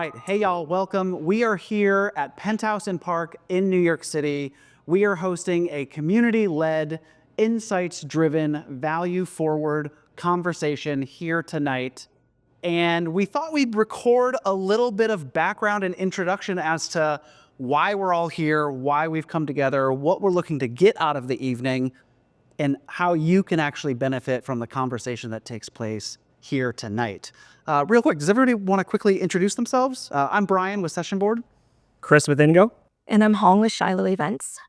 right, hey y'all, welcome. We are here at Penthouse and Park in New York City. We are hosting a community-led, insights-driven, value-forward conversation here tonight. And we thought we'd record a little bit of background and introduction as to why we're all here, why we've come together, what we're looking to get out of the evening, and how you can actually benefit from the conversation that takes place here tonight. Real quick, does everybody want to quickly introduce themselves? I'm Bryan with Sessionboard. Chris with InGo. And I'm Huong with Shiloh Events.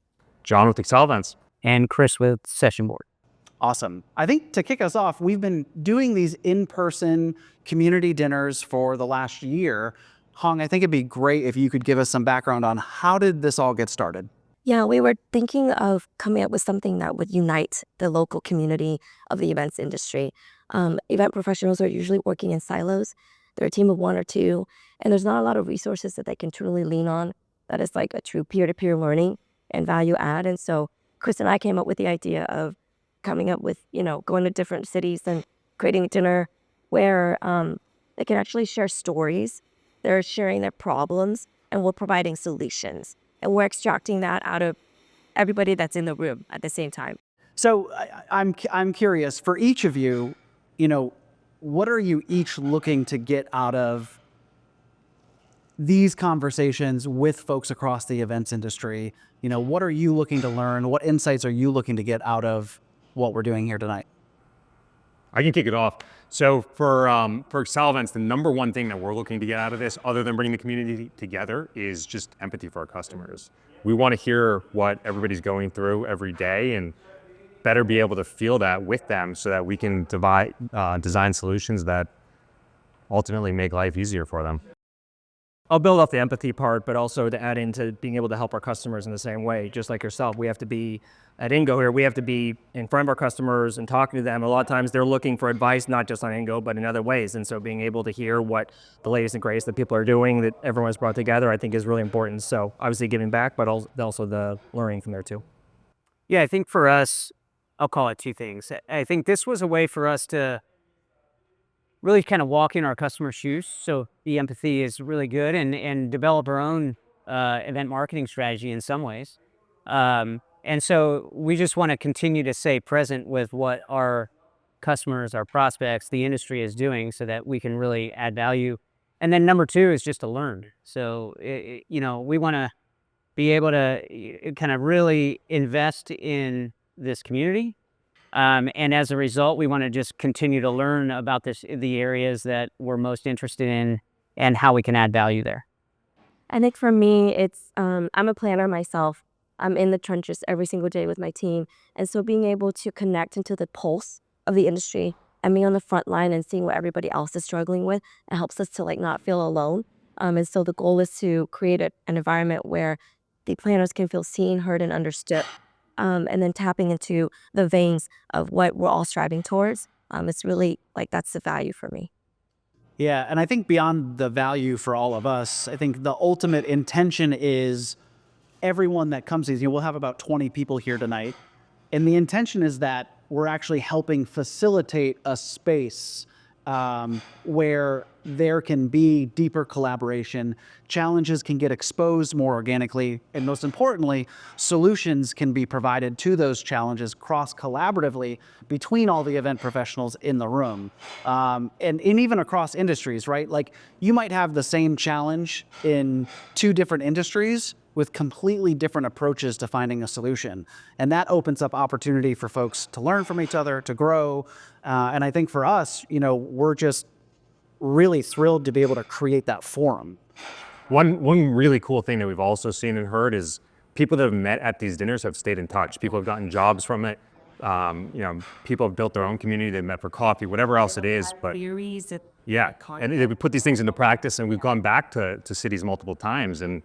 Jon with Accelevents. And Chris with Sessionboard. Awesome. I think to kick us off, we've been doing these in-person community dinners for the last year. Huong, I think it'd be great if you could give us some background on how did this all get started? Yeah, we were thinking of coming up with something that would unite the local community of the events industry. Event professionals are usually working in silos. They're a team of one or two, and there's not a lot of resources that they can truly lean on that is like a true peer-to-peer learning and value add. And so Chris and I came up with the idea of coming up with, going to different cities and creating a dinner where they can actually share stories. They're sharing their problems, and we're providing solutions. And we're extracting that out of everybody that's in the room at the same time. So I'm curious, for each of you, what are you each looking to get out of these conversations with folks across the events industry? What are you looking to learn? What insights are you looking to get out of what we're doing here tonight? I can kick it off. So for Accelevents, the number one thing that we're looking to get out of this, other than bringing the community together, is just empathy for our customers. We want to hear what everybody's going through every day and better be able to feel that with them so that we can design solutions that ultimately make life easier for them. I'll build off the empathy part, but also to add into being able to help our customers in the same way. Just like yourself, we have to be, at InGo here, we have to be in front of our customers and talking to them. A lot of times they're looking for advice, not just on InGo, but in other ways. And so being able to hear what the latest and greatest that people are doing, that everyone's brought together, I think is really important. So obviously giving back, but also the learning from there too. Yeah, I think for us, I'll call it two things. I think this was a way for us to really kind of walk in our customers' shoes. So the empathy is really good and develop our own event marketing strategy in some ways. And so we just want to continue to stay present with what our customers, our prospects, the industry is doing so that we can really add value. And then number two is just to learn. So, we want to be able to kind of really invest in this community. And as a result, we want to just continue to learn about the areas that we're most interested in and how we can add value there. I think for me, it's I'm a planner myself. I'm in the trenches every single day with my team. And so being able to connect into the pulse of the industry and being on the front line and seeing what everybody else is struggling with, it helps us to not feel alone. And so the goal is to create an environment where the planners can feel seen, heard, and understood. And then tapping into the veins of what we're all striving towards. It's really that's the value for me. Yeah, and I think beyond the value for all of us, I think the ultimate intention is everyone that comes to these, we'll have about 20 people here tonight. And the intention is that we're actually helping facilitate a space where there can be deeper collaboration, challenges can get exposed more organically, and most importantly, solutions can be provided to those challenges cross-collaboratively between all the event professionals in the room. And even across industries, right? Like you might have the same challenge in two different industries with completely different approaches to finding a solution. And that opens up opportunity for folks to learn from each other, to grow. And I think for us, we're just really thrilled to be able to create that forum. One really cool thing that we've also seen and heard is people that have met at these dinners have stayed in touch. People have gotten jobs from it. People have built their own community. They've met for coffee, whatever else it is. But yeah, and we put these things into practice, and we've gone back to cities multiple times, and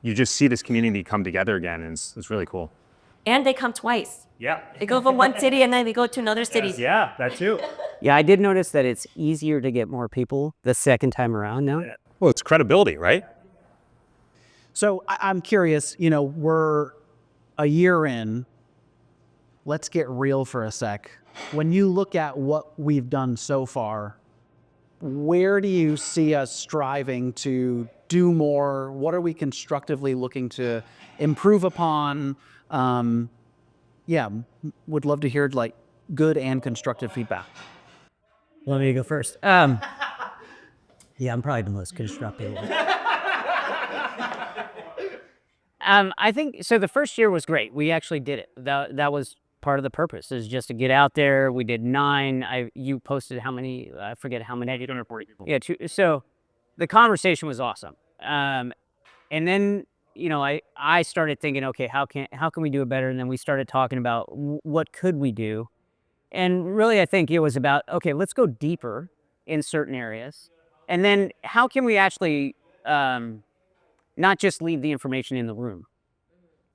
you just see this community come together again, and it's really cool. And they come twice. Yeah. They go from one city and then they go to another city. Yeah, that too. Yeah, I did notice that it's easier to get more people the second time around now. Well, it's credibility, right? So I'm curious, we're a year in. Let's get real for a sec. When you look at what we've done so far, where do you see us striving to do more? What are we constructively looking to improve upon? Yeah, would love to hear like good and constructive feedback. Let me go first. Yeah, I'm probably the most constructive one. I think so. The first year was great. We actually did it. That was part of the purpose, is just to get out there. We did 9. You posted how many? I forget how many. 840 people. Yeah. So the conversation was awesome. And then I started thinking, okay, how can we do it better? And then we started talking about what could we do. And really, I think it was about, okay, let's go deeper in certain areas. And then how can we actually not just leave the information in the room?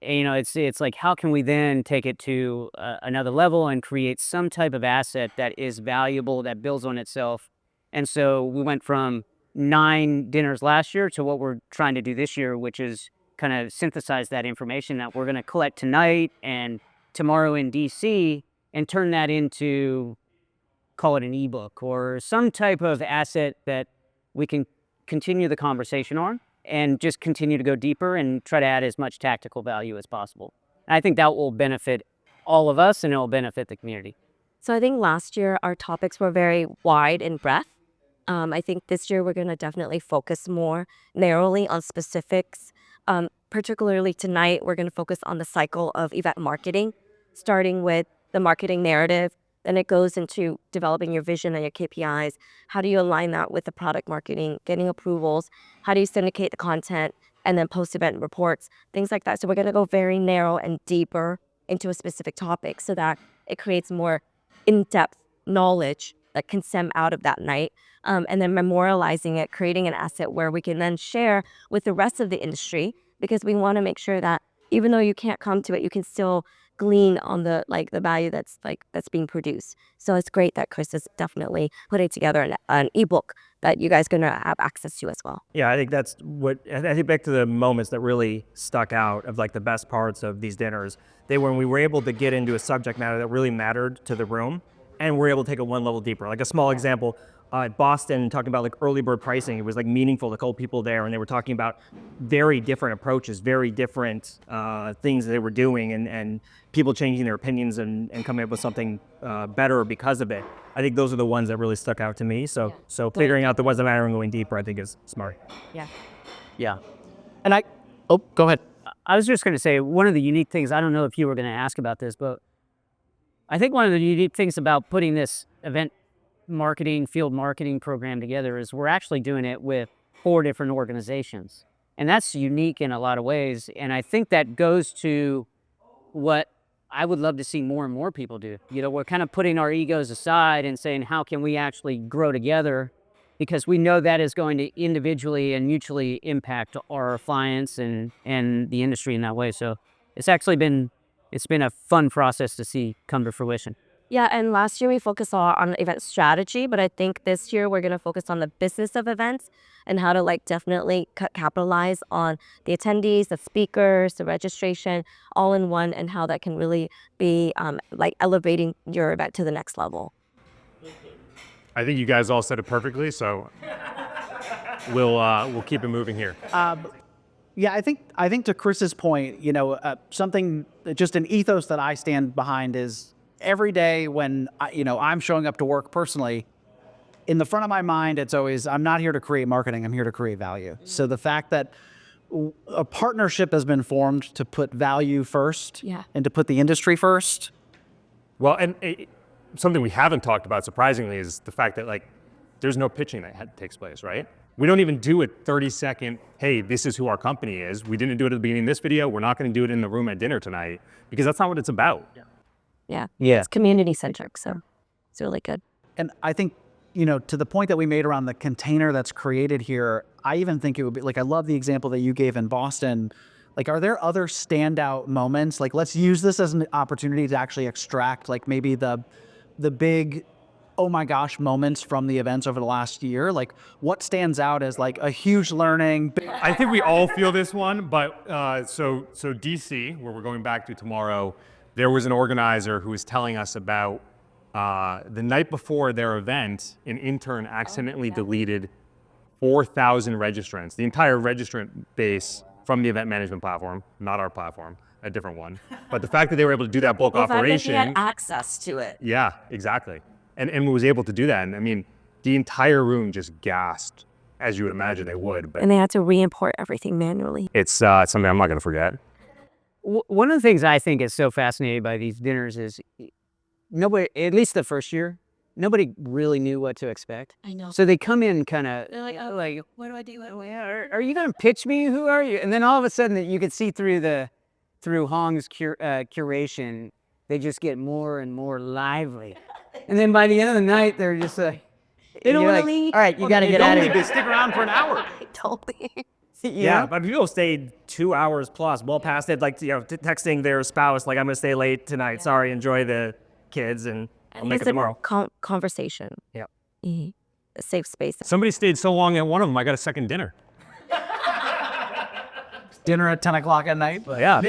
And, it's like, how can we then take it to another level and create some type of asset that is valuable, that builds on itself? And so we went from 9 dinners last year to what we're trying to do this year, which is kind of synthesize that information that we're going to collect tonight and tomorrow in DC and turn that into, call it an ebook or some type of asset that we can continue the conversation on and just continue to go deeper and try to add as much tactical value as possible. And I think that will benefit all of us and it will benefit the community. So I think last year our topics were very wide in breadth. I think this year we're going to definitely focus more narrowly on specifics. Particularly tonight, we're going to focus on the cycle of event marketing, starting with the marketing narrative. Then it goes into developing your vision and your KPIs. How do you align that with the product marketing, getting approvals? How do you syndicate the content? And then post-event reports, things like that. So we're going to go very narrow and deeper into a specific topic so that it creates more in-depth knowledge that can stem out of that night. And then memorializing it, creating an asset where we can then share with the rest of the industry, because we want to make sure that even though you can't come to it, you can still glean on the value that's being produced. So it's great that Chris is definitely putting together an ebook that you guys are gonna have access to as well. Yeah, I think that's what, I think back to the moments that really stuck out of like the best parts of these dinners. They were when we were able to get into a subject matter that really mattered to the room and we're able to take it one level deeper. Like a small example, Boston, talking about like early bird pricing, it was like meaningful to couple people there, and they were talking about very different approaches, very different things that they were doing, and people changing their opinions and coming up with something better because of it. I think those are the ones that really stuck out to me. So figuring out the ones that matter and going deeper, I think is smart. Yeah. And go ahead. I was just going to say, one of the unique things, I don't know if you were going to ask about this, but I think one of the unique things about putting this event marketing, field marketing program together is we're actually doing it with 4 different organizations. And that's unique in a lot of ways. And I think that goes to what I would love to see more and more people do. We're kind of putting our egos aside and saying, how can we actually grow together? Because we know that is going to individually and mutually impact our clients and the industry in that way. So it's actually been a fun process to see come to fruition. Yeah, and last year we focused on event strategy, but I think this year we're going to focus on the business of events and how to definitely capitalize on the attendees, the speakers, the registration, all in one, and how that can really be elevating your event to the next level. I think you guys all said it perfectly, so we'll keep it moving here. Yeah, I think to Chris's point, something, just an ethos that I stand behind is every day when I'm showing up to work personally, in the front of my mind, it's always, I'm not here to create marketing, I'm here to create value. So the fact that a partnership has been formed to put value first and to put the industry first. Well, and something we haven't talked about, surprisingly, is the fact that there's no pitching that takes place, right? We don't even do a 30-second, hey, this is who our company is. We didn't do it at the beginning of this video. We're not going to do it in the room at dinner tonight, because that's not what it's about. Yeah. It's community-centric, so it's really good. And I think, to the point that we made around the container that's created here, I even think it would be, I love the example that you gave in Boston. Are there other standout moments? Let's use this as an opportunity to actually extract, maybe the big, oh my gosh, moments from the events over the last year. What stands out as a huge learning? I think we all feel this one, but so DC, where we're going back to tomorrow, there was an organizer who was telling us about The night before their event, an intern accidentally deleted 4,000 registrants, the entire registrant base from the event management platform, not our platform, a different one. But the fact that they were able to do that bulk operation. He had access to it. Yeah, exactly. And was able to do that. And I mean, the entire room just gasped, as you would imagine they would. But And they had to re-import everything manually. it's something I'm not going to forget. One of the things I think is so fascinating by these dinners is nobody, at least the first year, nobody really knew what to expect. I know. So they come in kind of They're like, oh, like, what do I do? are you going to pitch me? Who are you? And then all of a sudden you could see through Huong's curation, they just get more and more lively. And then by the end of the night, they're just like, They don't you're want to like, leave. all right, you got to get out of They here. stick around for an hour. Totally. Yeah, but people stayed 2 hours plus, well past it, like, texting their spouse, like, I'm gonna stay late tonight. Sorry, enjoy the kids, and I'll make it tomorrow. Conversation. Yep. A safe space. Somebody stayed so long at one of them, I got a second dinner. Dinner at 10 o'clock at night. But yeah.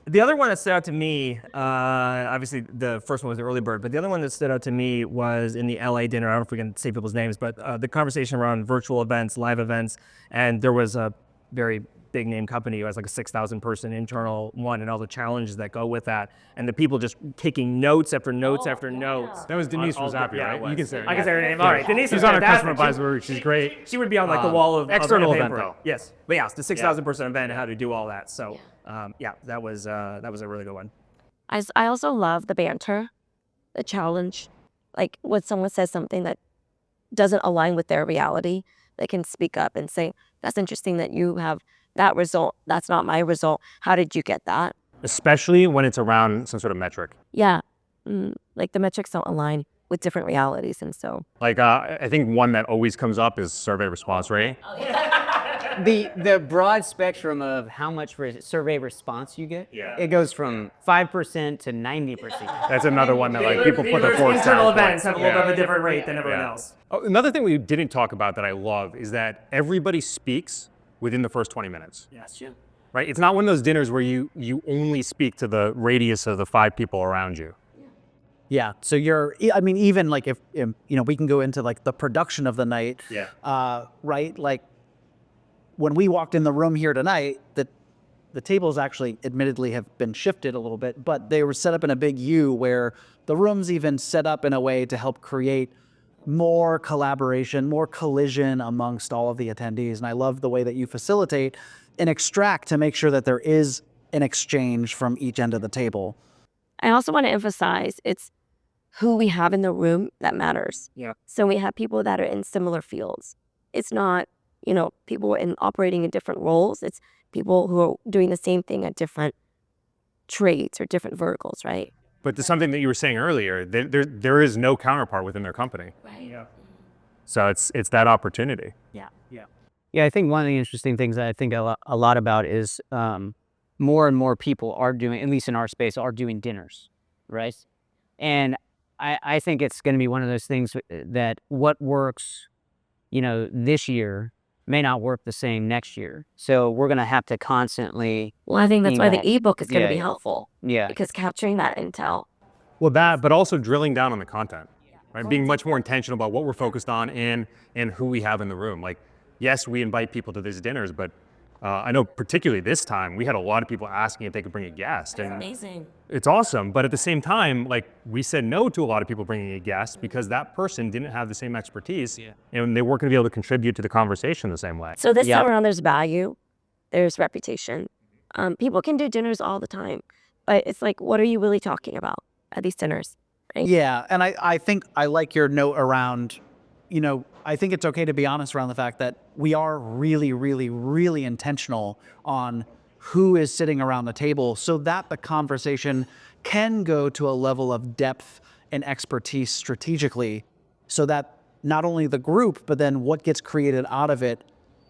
The other one that stood out to me, obviously the first one was the early bird, but the other one that stood out to me was in the LA dinner. I don't know if we can say people's names, but the conversation around virtual events, live events, and there was a very big name company who has like a 6,000 person internal one, and all the challenges that go with that, and the people just taking notes after notes after notes. That was Denise on all the- Rosapi, yeah, right? it was. You can say her I can name. say her name. All right, Denise She's is on our fantastic. customer advisory. She's great. She would be on like the wall of external of event, paper. though. Yes, but yeah, it's the 6,000 person event and how to do all that. So yeah, that was a really good one. I also love the banter, the challenge. Like when someone says something that doesn't align with their reality, they can speak up and say, that's interesting that you have that result. That's not my result. How did you get that? Especially when it's around some sort of metric. Yeah. Like the metrics don't align with different realities. And so Like, I think one that always comes up is survey response rate. The broad spectrum of how much survey response you get, Yeah. it goes from 5% to 90%. That's another one that like people put their forks internal down for. events have a little bit of a different rate than everyone else. Oh, another thing we didn't talk about that I love is that everybody speaks within the first 20 minutes. Yes, yeah. Right? It's not one of those dinners where you only speak to the radius of the 5 people around you. Yeah. So I mean, even like if we can go into like the production of the night. Yeah. Right. Like when we walked in the room here tonight, the tables actually admittedly have been shifted a little bit, but they were set up in a big U where the room's even set up in a way to help create more collaboration, more collision amongst all of the attendees. And I love the way that you facilitate and extract to make sure that there is an exchange from each end of the table. I also want to emphasize it's who we have in the room that matters. Yeah. So we have people that are in similar fields. It's not, people operating in different roles. It's people who are doing the same thing at different trades or different verticals, right? But to something that you were saying earlier, there is no counterpart within their company. Right. Yeah. So it's that opportunity. Yeah, I think one of the interesting things that I think a lot about is more and more people are doing, at least in our space, are doing dinners, right? And I think it's going to be one of those things that what works, this year may not work the same next year. So we're going to have to constantly. Well, I think that's why the Yeah. ebook is going to be Yeah. helpful Yeah. because capturing that intel. Well, that, but also drilling down on the content, right? Being much more intentional about what we're focused on and who we have in the room. Like, yes, we invite people to these dinners, but I know particularly this time, we had a lot of people asking if they could bring a guest. And Amazing. it's awesome, but at the same time, like we said no to a lot of people bringing a guest because that person didn't have the same expertise and they weren't going to be able to contribute to the conversation the same way. So this Yeah. time around, there's value, there's reputation. People can do dinners all the time, but it's like, what are you really talking about at these dinners? Right? Yeah, and I think I like your note around, I think it's okay to be honest around the fact that we are really, really, really intentional on who is sitting around the table so that the conversation can go to a level of depth and expertise strategically so that not only the group, but then what gets created out of it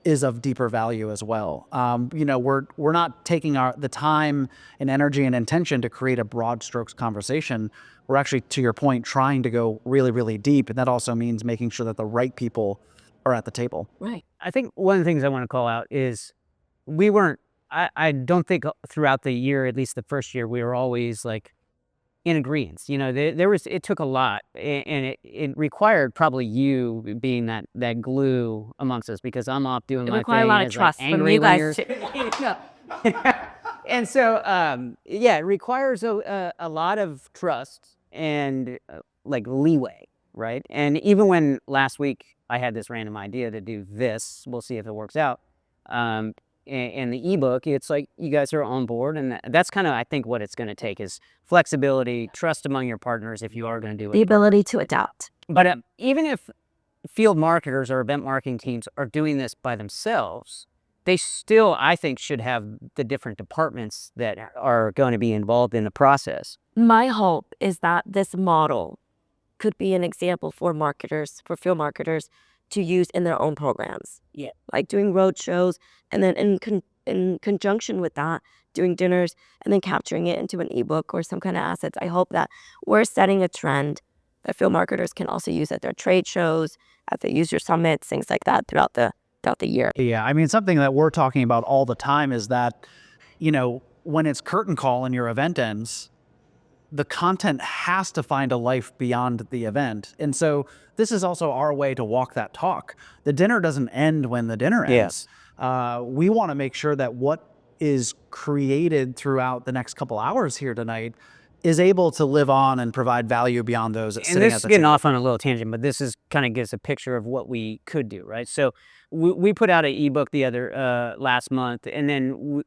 is of deeper value as well. We're not taking the time and energy and intention to create a broad strokes conversation. We're actually, to your point, trying to go really, really deep. And that also means making sure that the right people are at the table. Right. I think one of the things I want to call out is I don't think throughout the year, at least the first year, we were always like, in agreement. You know, it took a lot, and it required probably you being that glue amongst us, because I'm off doing It my required a thing. lot and of it's, trust like, from angry you when guys you're- too. And so, yeah, it requires a lot of trust and like leeway, right? And even when last week I had this random idea to do this, we'll see if it works out. And the ebook, it's like you guys are on board, and that's kind of, I think, what it's going to take is flexibility, trust among your partners if you are going to do it. The ability to adapt. But even if field marketers or event marketing teams are doing this by themselves, they still, I think, should have the different departments that are going to be involved in the process. My hope is that this model could be an example for marketers, for field marketers, to use in their own programs. Yeah. Like doing road shows, and then in conjunction with that, doing dinners, and then capturing it into an ebook or some kind of assets. I hope that we're setting a trend that field marketers can also use at their trade shows, at the user summits, things like that throughout the year. Yeah, I mean, something that we're talking about all the time is that, you know, when it's curtain call and your event ends, the content has to find a life beyond the event. And so this is also our way to walk that talk. The dinner doesn't end when the dinner ends. We want to make sure that what is created throughout the next couple hours here tonight is able to live on and provide value beyond those And sitting this at is the getting table. off on a little tangent, but this is kind of gives a picture of what we could do, right? So we put out an ebook the other last month, and then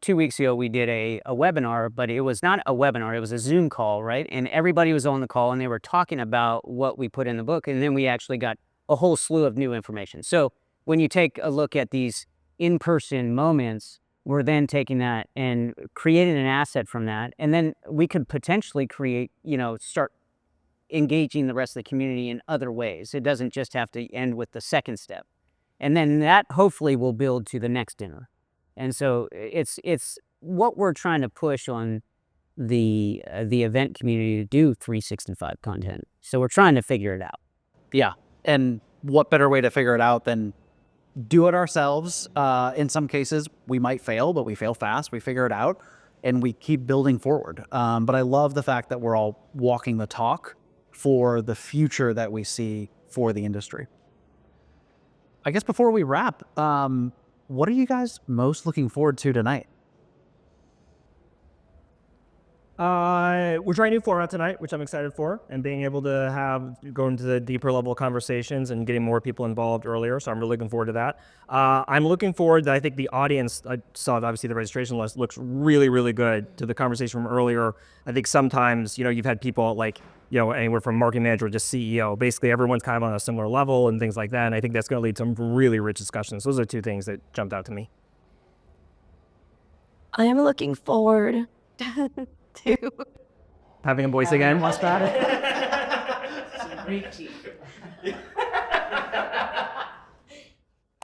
2 weeks ago we did a webinar, but it was not a webinar; it was a Zoom call, right? And everybody was on the call, and they were talking about what we put in the book, and then we actually got a whole slew of new information. So when you take a look at these in-person moments, we're then taking that and creating an asset from that. And then we could potentially create, start engaging the rest of the community in other ways. It doesn't just have to end with the second step. And then that hopefully will build to the next dinner. And so it's what we're trying to push on the event community to do 365 content. So we're trying to figure it out. Yeah. And what better way to figure it out than do it ourselves? In some cases, we might fail, but we fail fast. We figure it out, and we keep building forward. But I love the fact that we're all walking the talk for the future that we see for the industry. I guess before we wrap, what are you guys most looking forward to tonight? We're trying a new format tonight, which I'm excited for, and being able to go into the deeper level conversations and getting more people involved earlier. So I'm really looking forward to that. I'm looking forward that I think the audience, I saw obviously the registration list looks really, really good to the conversation from earlier. I think sometimes, you've had people like, anywhere from marketing manager to CEO. Basically, everyone's kind of on a similar level and things like that. And I think that's going to lead to some really rich discussions. Those are two things that jumped out to me. I am looking forward to Having a voice again, what's that?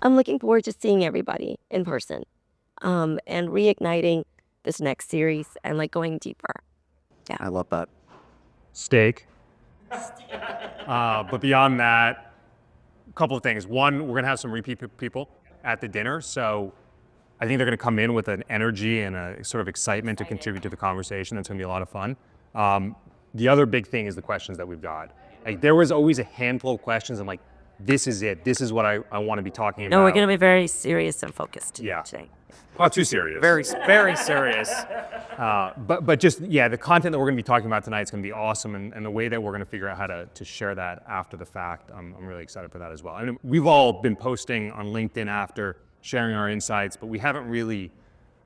I'm looking forward to seeing everybody in person, and reigniting this next series and like going deeper. I love that. Steak. But beyond that, a couple of things. One, we're going to have some repeat people at the dinner. So I think they're going to come in with an energy and a sort of excitement to contribute to the conversation. That's going to be a lot of fun. The other big thing is the questions that we've got. Like, there was always a handful of questions. I'm like, this is it. This is what I want to be talking about. No, we're going to be very serious and focused today. Not too serious. Very, very serious. But just, the content that we're going to be talking about tonight is going to be awesome, and the way that we're going to figure out how to share that after the fact, I'm really excited for that as well. I mean, we've all been posting on LinkedIn after, sharing our insights, but we haven't really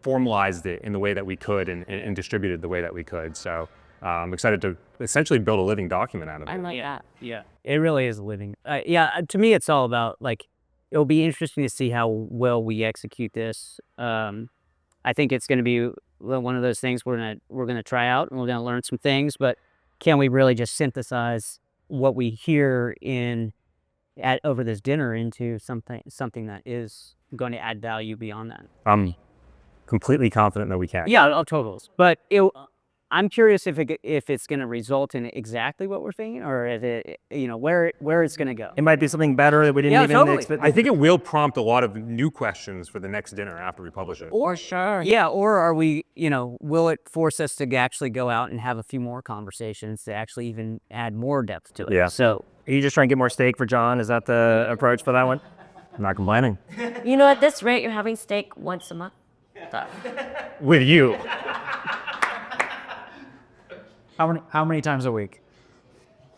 formalized it in the way that we could and distributed the way that we could. So I'm excited to essentially build a living document out of it. I like that. Yeah, it really is a living. To me, it's all about, like, it'll be interesting to see how well we execute this. I think it's going to be one of those things we're gonna try out, and we're gonna learn some things. But can we really just synthesize what we hear over this dinner into something that is going to add value beyond that? I'm completely confident that we can. Yeah, of totals. But I'm curious if it's going to result in exactly what we're thinking, or if it, where it's going to go. It might be something better that we didn't Yeah, even totally. expect. I think it will prompt a lot of new questions for the next dinner after we publish it. Or sure. Yeah, or are we, will it force us to actually go out and have a few more conversations to actually even add more depth to it? Yeah. So Are you just trying to get more steak for John? Is that the approach for that one? I'm not complaining. At this rate, you're having steak once a month. With you. How many times a week?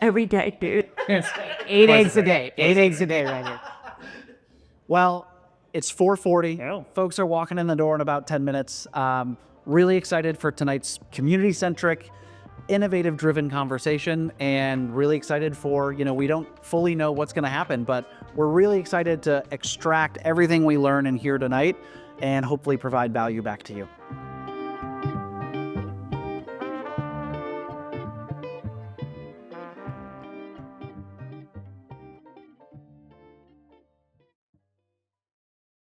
Every day, dude. 8 eggs a day. 8 eggs a day right here. Well, it's 4:40. Yeah. Folks are walking in the door in about 10 minutes. Really excited for tonight's community-centric, innovative-driven conversation, and really excited for, we don't fully know what's going to happen, but we're really excited to extract everything we learn and hear tonight and hopefully provide value back to you.